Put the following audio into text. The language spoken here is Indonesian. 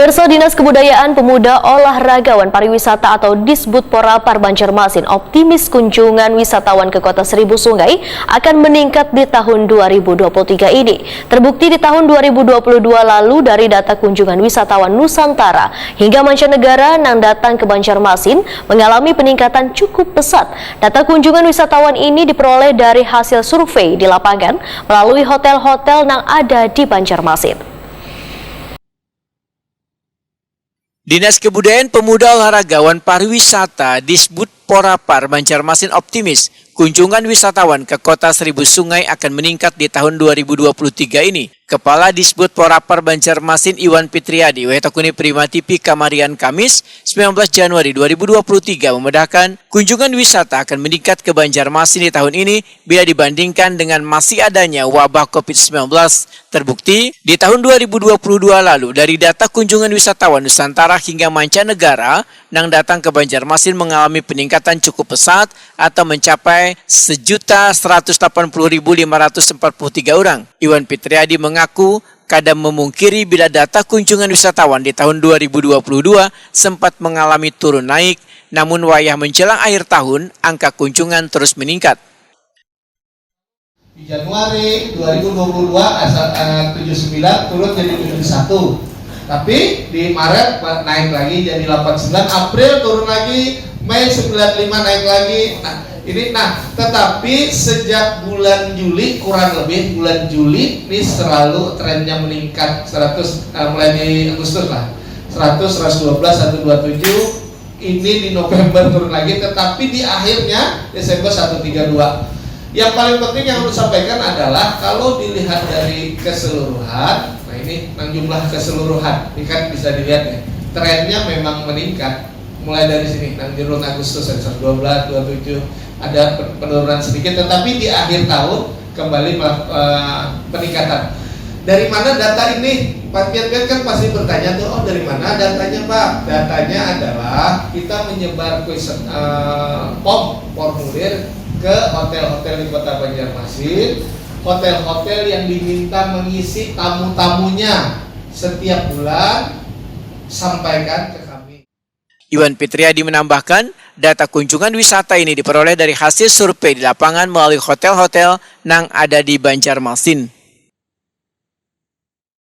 Pemirsa, Dinas Kebudayaan Pemuda Olahragawan Pariwisata atau Disbudporapar Banjarmasin optimis kunjungan wisatawan ke Kota Seribu Sungai akan meningkat di tahun 2023 ini. Terbukti di tahun 2022 lalu dari data kunjungan wisatawan Nusantara hingga mancanegara yang datang ke Banjarmasin mengalami peningkatan cukup pesat. Data kunjungan wisatawan ini diperoleh dari hasil survei di lapangan melalui hotel-hotel yang ada di Banjarmasin. Dinas Kebudayaan Pemuda Olahragawan Pariwisata Disbudporapar Banjarmasin optimis kunjungan wisatawan ke Kota Seribu Sungai akan meningkat di tahun 2023 ini. Kepala Disbudporapar Banjarmasin Iwan Fitriadi Wetakuni Prima TV Kamarian Kamis 19 Januari 2023 membedakan kunjungan wisata akan meningkat ke Banjarmasin di tahun ini bila dibandingkan dengan masih adanya wabah COVID-19. Terbukti di tahun 2022 lalu dari data kunjungan wisatawan Nusantara hingga mancanegara yang datang ke Banjarmasin mengalami peningkatan cukup pesat atau mencapai 1.180.543 orang. Iwan Fitriadi mengaku kadang memungkiri bila data kunjungan wisatawan di tahun 2022 sempat mengalami turun naik, namun wayah menjelang akhir tahun angka kunjungan terus meningkat. Di Januari 2022 79 turun jadi 71, tapi di Maret naik lagi jadi 89, April turun lagi, Mei 95 naik lagi. Tetapi sejak bulan Juli kurang lebih bulan Juli ini selalu trennya meningkat 100 mulai di Agustus lah 100, 112, 127. Ini di November turun lagi, tetapi di akhirnya Desember 132. Yang paling penting yang harus sampaikan adalah kalau dilihat dari keseluruhan, nah ini jumlah keseluruhan, ini kan bisa dilihat nih, trennya memang meningkat mulai dari sini, di bulan Agustus 112, 27 ada penurunan sedikit, tetapi di akhir tahun kembali peningkatan. Dari mana data ini? Pak Piat kan pasti bertanya tuh, oh dari mana datanya Pak? Datanya adalah kita menyebar formulir ke hotel-hotel di Kota Banjarmasin, hotel-hotel yang diminta mengisi tamu-tamunya setiap bulan, sampaikan ke kami. Iwan Fitriadi menambahkan, data kunjungan wisata ini diperoleh dari hasil survei di lapangan melalui hotel-hotel yang ada di Banjarmasin.